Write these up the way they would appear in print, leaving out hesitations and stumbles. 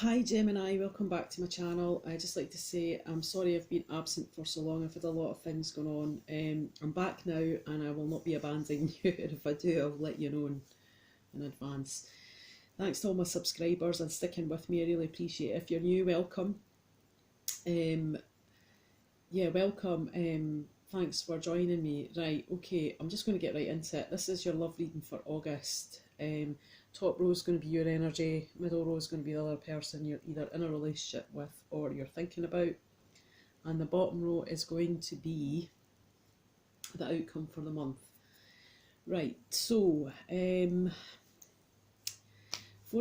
Hi Gemini, welcome back to my channel. I just like to say I'm sorry I've been absent for so long. I've had a lot of things going on. I'm back now and I will not be abandoning you. And if I do, I'll let you know in advance. Thanks to all my subscribers and sticking with me. I really appreciate it. If you're new, welcome. Welcome. Thanks for joining me. Right, okay, I'm just going to get right into it. This is your love reading for August. Top row is going to be your energy, middle row is going to be the other person you're either in a relationship with or you're thinking about, and the bottom row is going to be the outcome for the month. Right, so for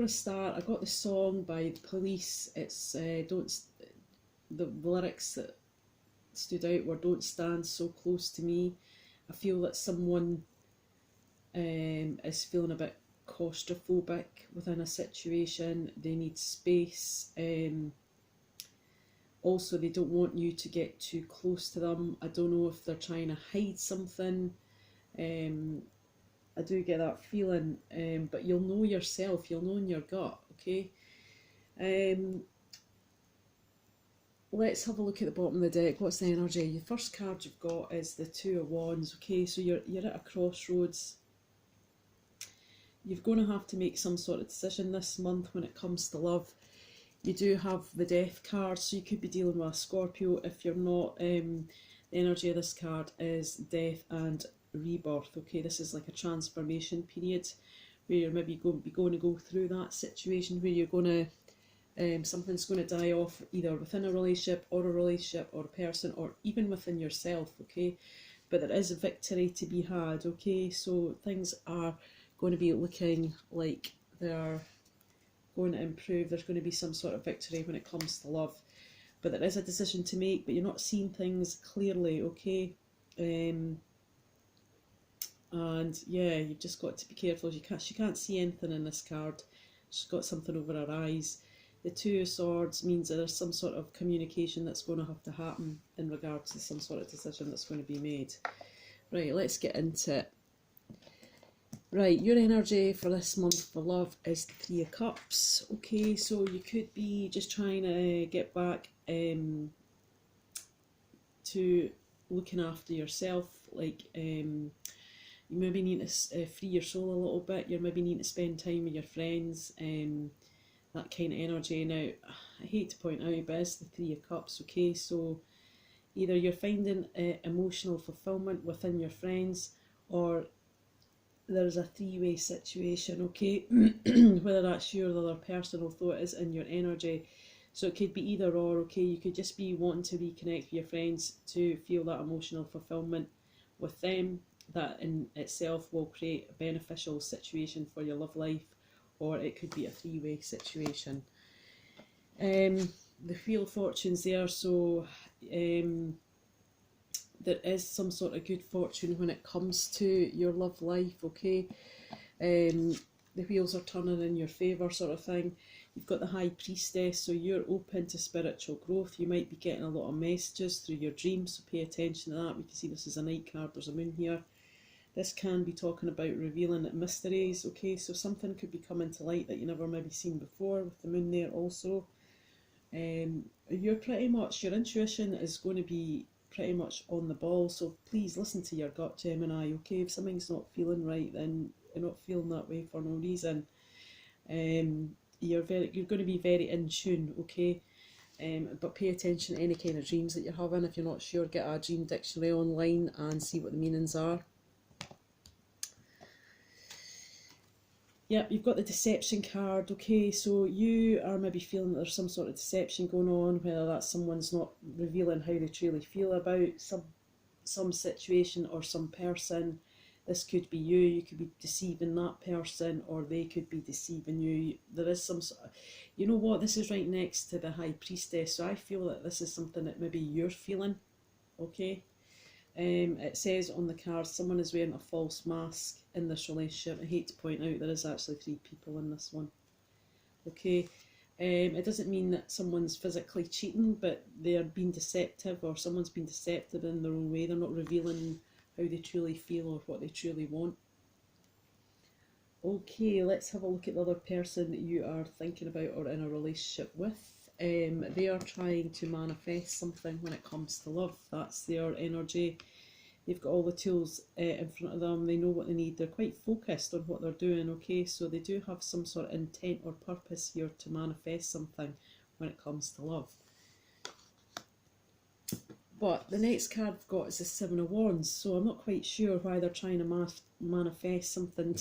a start, I got the song by The Police. It's the lyrics that stood out were "Don't stand so close to me." I feel that someone is feeling a bit claustrophobic within a situation. They need space. Also, they don't want you to get too close to them. I don't know if they're trying to hide something. I do get that feeling, but you'll know yourself, you'll know in your gut, okay? Let's have a look at the bottom of the deck. What's the energy? The first card you've got is the Two of Wands, okay? So you're at a crossroads. You're going to have to make some sort of decision this month when it comes to love. You do have the Death card, so you could be dealing with a Scorpio. If you're not, the energy of this card is death and rebirth. Okay, this is like a transformation period where you're maybe going to go through that situation where you're going to, something's going to die off either within a relationship or a person or even within yourself. Okay, but there is a victory to be had. Okay, so things are going to be looking like they're going to improve. There's going to be some sort of victory when it comes to love, but there is a decision to make, but you're not seeing things clearly, okay? And yeah, you've just got to be careful. She can't see anything in this card. She's got something over her eyes. The Two of Swords means that there's some sort of communication that's going to have to happen in regards to some sort of decision that's going to be made. Right, let's get into it. Right, your energy for this month for love is the Three of Cups. Okay, so you could be just trying to get back to looking after yourself. Like you maybe need to free your soul a little bit. You're maybe needing to spend time with your friends. That kind of energy. Now, I hate to point out, but it's the Three of Cups. Okay, so either you're finding emotional fulfillment within your friends, or there's a three-way situation, okay? Whether that's you or the other person, although it is in your energy. So it could be either or, okay? You could just be wanting to reconnect with your friends to feel that emotional fulfillment with them. That in itself will create a beneficial situation for your love life, or it could be a three-way situation. The Wheel of Fortune's there, so there is some sort of good fortune when it comes to your love life, okay? The wheels are turning in your favour, sort of thing. You've got the High Priestess, so you're open to spiritual growth. You might be getting a lot of messages through your dreams, so pay attention to that. We can see this is a Knight card, there's a moon here. This can be talking about revealing mysteries, okay? So something could be coming to light that you never maybe seen before, with the moon there also. You're pretty much, your intuition is going to be pretty much on the ball, so please listen to your gut, Gemini, okay? If something's not feeling right, then you're not feeling that way for no reason. You're going to be very in tune, okay? But pay attention to any kind of dreams that you're having. If you're not sure, get a dream dictionary online and see what the meanings are. Yep, you've got the Deception card, okay, so you are maybe feeling that there's some sort of deception going on, whether that's someone's not revealing how they truly feel about some situation or some person. This could be you could be deceiving that person, or they could be deceiving you. There is some sort of, you know what, this is right next to the High Priestess, so I feel that this is something that maybe you're feeling, okay? It says on the card, someone is wearing a false mask in this relationship. I hate to point out there is actually 3 people in this one. Okay, it doesn't mean that someone's physically cheating, but they're being deceptive, or someone's been deceptive in their own way. They're not revealing how they truly feel or what they truly want. Okay, let's have a look at the other person that you are thinking about or in a relationship with. They are trying to manifest something when it comes to love. That's their energy. They've got all the tools in front of them. They know what they need. They're quite focused on what they're doing, okay? So they do have some sort of intent or purpose here to manifest something when it comes to love. But the next card I've got is the Seven of Wands, so I'm not quite sure why they're trying to manifest something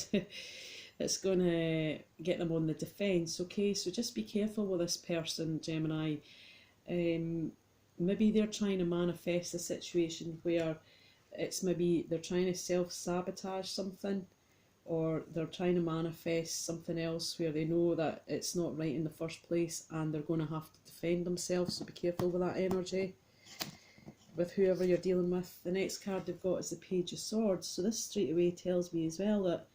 that's going to get them on the defence, okay? So just be careful with this person, Gemini. Maybe they're trying to manifest a situation where it's maybe they're trying to self-sabotage something, or they're trying to manifest something else where they know that it's not right in the first place and they're going to have to defend themselves, so be careful with that energy with whoever you're dealing with. The next card they've got is the Page of Swords, so this straight away tells me as well that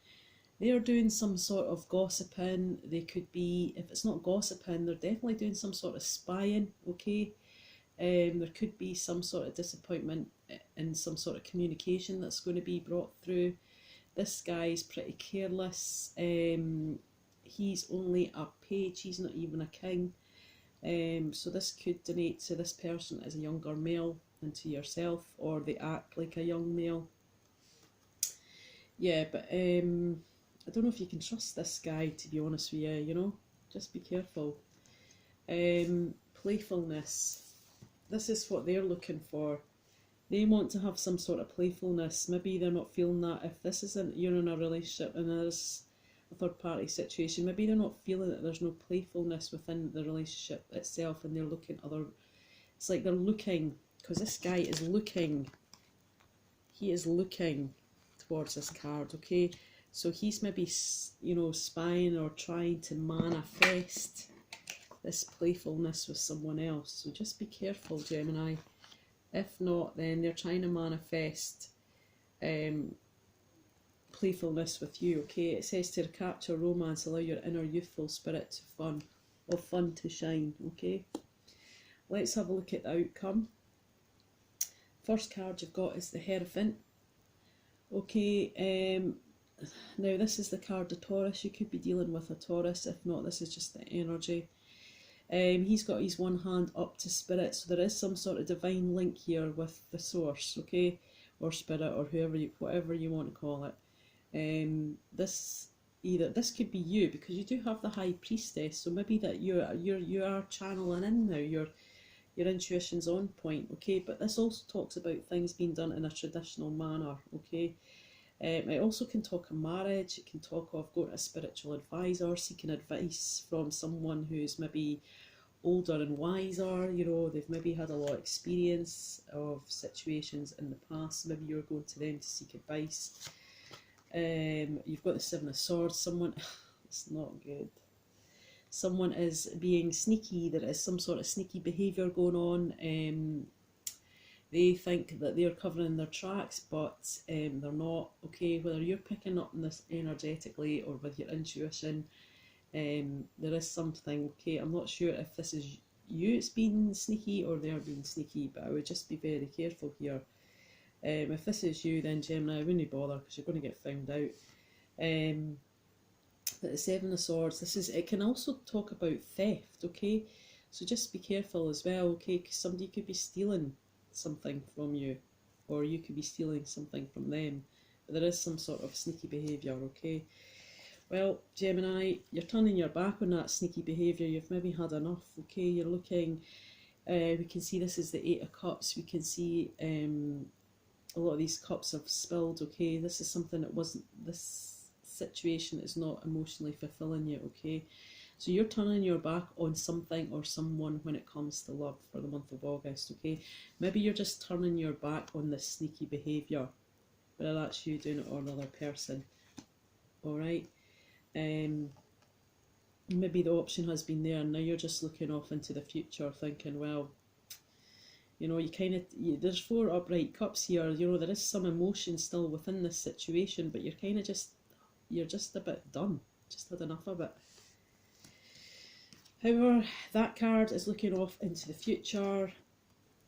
they are doing some sort of gossiping. They could be, if it's not gossiping, they're definitely doing some sort of spying, okay? There could be some sort of disappointment in some sort of communication that's going to be brought through. This guy's pretty careless. He's only a page, he's not even a king. So this could denote to this person as a younger male than to yourself, or they act like a young male. Yeah, but I don't know if you can trust this guy, to be honest with you, you know? Just be careful. Playfulness. This is what they're looking for. They want to have some sort of playfulness. Maybe they're not feeling that. If this isn't, you're in a relationship and there's a third party situation, maybe they're not feeling that there's no playfulness within the relationship itself, and they're looking other, it's like they're looking, because this guy is looking, he is looking towards this card, okay? So he's maybe, you know, spying or trying to manifest this playfulness with someone else. So just be careful, Gemini. If not, then they're trying to manifest playfulness with you, okay? It says to capture romance, allow your inner youthful spirit to fun to shine, okay? Let's have a look at the outcome. First card you've got is the Hierophant. Okay, now this is the card of Taurus. You could be dealing with a Taurus. If not, this is just the energy. He's got his one hand up to spirit, so there is some sort of divine link here with the source, okay, or spirit, or whatever you want to call it. This could be you, because you do have the High Priestess, so maybe that you are channeling in now. Your intuition's on point, okay. But this also talks about things being done in a traditional manner, okay. It also can talk of marriage. It can talk of going to a spiritual advisor, seeking advice from someone who's maybe older and wiser. You know, they've maybe had a lot of experience of situations in the past. Maybe you're going to them to seek advice. You've got the Seven of Swords. Someone, it's not good. Someone is being sneaky. There is some sort of sneaky behaviour going on. They think that they're covering their tracks, but they're not, okay? Whether you're picking up on this energetically or with your intuition, there is something, okay? I'm not sure if this is you it's being sneaky or they're being sneaky, but I would just be very careful here. If this is you, then Gemini, I wouldn't bother, because you're going to get found out. But the Seven of Swords, it can also talk about theft, okay? So just be careful as well, okay? Because somebody could be stealing something from you, or you could be stealing something from them, but there is some sort of sneaky behaviour, okay? Well, Gemini, you're turning your back on that sneaky behaviour. You've maybe had enough, okay? You're looking, we can see this is the Eight of Cups. We can see a lot of these cups have spilled, okay? This is something that wasn't, this situation is not emotionally fulfilling you, okay? So you're turning your back on something or someone when it comes to love for the month of August, okay? Maybe you're just turning your back on this sneaky behaviour, whether that's you doing it or another person, alright? Maybe the option has been there and now you're just looking off into the future thinking, well, you know, there's 4 upright cups here, you know, there is some emotion still within this situation, but you're kind of you're just a bit done, just had enough of it. However, that card is looking off into the future.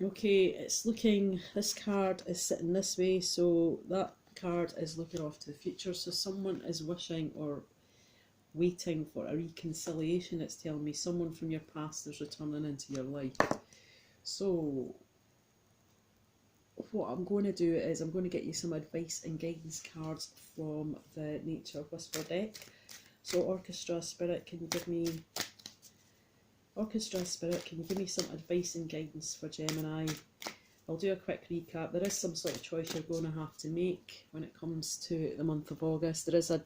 Okay, it's looking, this card is sitting this way, so that card is looking off to the future. So someone is wishing or waiting for a reconciliation. It's telling me someone from your past is returning into your life. So what I'm going to do is I'm going to get you some advice and guidance cards from the Nature Whisper deck. So Orchestra Spirit, can you give me some advice and guidance for Gemini? I'll do a quick recap. There is some sort of choice you're going to have to make when it comes to the month of August. There is an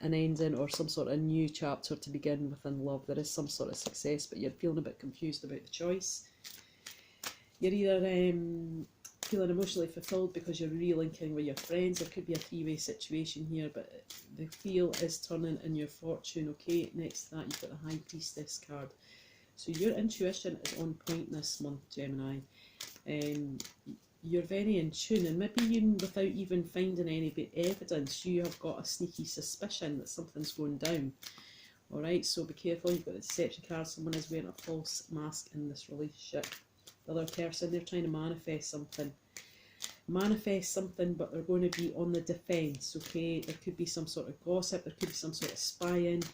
ending or some sort of new chapter to begin with in love. There is some sort of success, but you're feeling a bit confused about the choice. You're either feeling emotionally fulfilled because you're relinking with your friends. There could be a three-way situation here, but the wheel is turning in your fortune. Okay, next to that you've got the High Priestess card. So your intuition is on point this month, Gemini. You're very in tune, and maybe even without even finding any evidence, you have got a sneaky suspicion that something's going down. Alright, so be careful. You've got the Deception card. Someone is wearing a false mask in this relationship. The other person, they're trying to manifest something, but they're going to be on the defence. Okay, there could be some sort of gossip, there could be some sort of spying,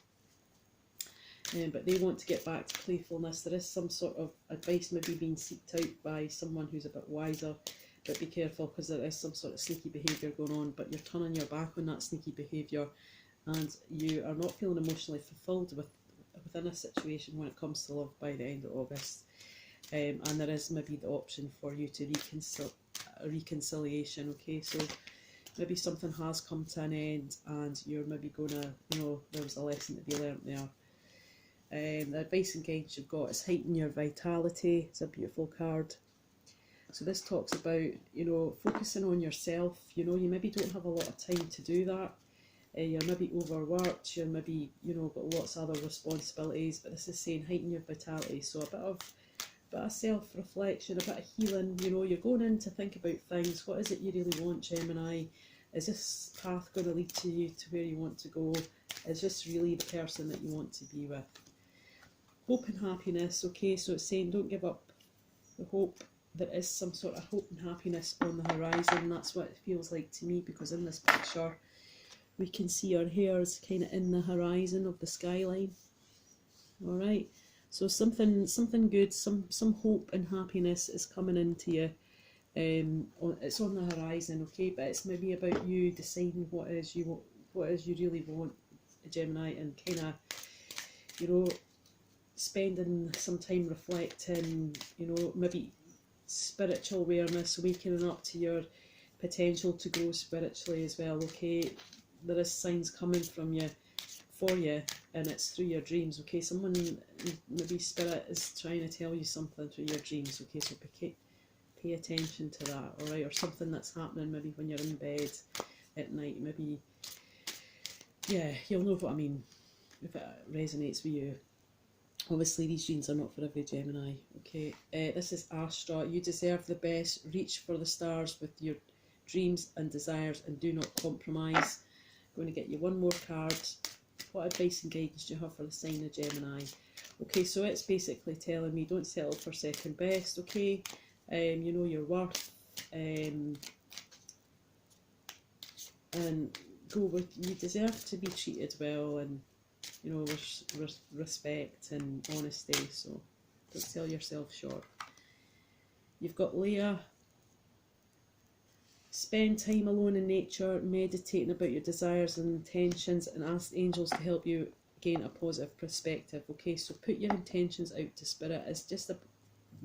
but they want to get back to playfulness. There is some sort of advice maybe being sought out by someone who's a bit wiser, but be careful because there is some sort of sneaky behaviour going on, but you're turning your back on that sneaky behaviour, and you are not feeling emotionally fulfilled within a situation when it comes to love by the end of August. And there is maybe the option for you to reconciliation. Okay, so maybe something has come to an end and you're maybe gonna, there was a lesson to be learnt there. The advice and guidance you've got is heighten your vitality. It's a beautiful card. So this talks about, focusing on yourself. You maybe don't have a lot of time to do that. You're maybe overworked, you're maybe, got lots of other responsibilities, but this is saying heighten your vitality. So a bit of self-reflection, a bit of healing. You're going in to think about things. What is it you really want, Gemini? Is this path going to lead to you to where you want to go? Is this really the person that you want to be with? Hope and happiness. Okay, so it's saying don't give up the hope. There is some sort of hope and happiness on the horizon. That's what it feels like to me, because in this picture we can see our hairs kind of in the horizon of the skyline. Alright, so something good, some hope and happiness is coming into you. It's on the horizon, okay, but it's maybe about you deciding what it is you really want, Gemini, and kind of, spending some time reflecting, maybe spiritual awareness, waking up to your potential to grow spiritually as well. Okay, there is signs coming from you, for you, and it's through your dreams. Okay, someone, maybe spirit is trying to tell you something through your dreams. Okay, so pay attention to that. All right, or something that's happening maybe when you're in bed at night. Maybe, yeah, you'll know what I mean if it resonates with you. Obviously these dreams are not for every Gemini. Okay, this is Astra. You deserve the best. Reach for the stars with your dreams and desires, and do not compromise. I'm going to get you one more card. What advice and guidance do you have for the sign of Gemini? Okay, so it's basically telling me don't settle for second best. Okay, you know your worth, and go with, you deserve to be treated well, and with respect and honesty, so don't sell yourself short. You've got Leah. Spend time alone in nature, meditating about your desires and intentions, and ask the angels to help you gain a positive perspective. Okay, so put your intentions out to spirit. It's just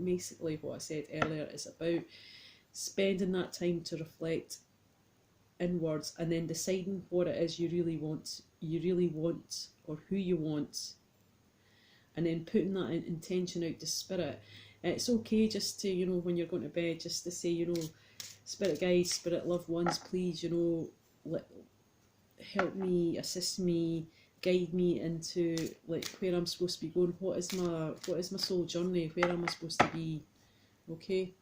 basically what I said earlier. It's about spending that time to reflect inwards, and then deciding what it is you really want, or who you want, and then putting that intention out to spirit. It's okay just to, when you're going to bed, just to say, spirit guides, spirit loved ones, please, help me, assist me, guide me into where I'm supposed to be going. What is my soul journey? Where am I supposed to be? Okay.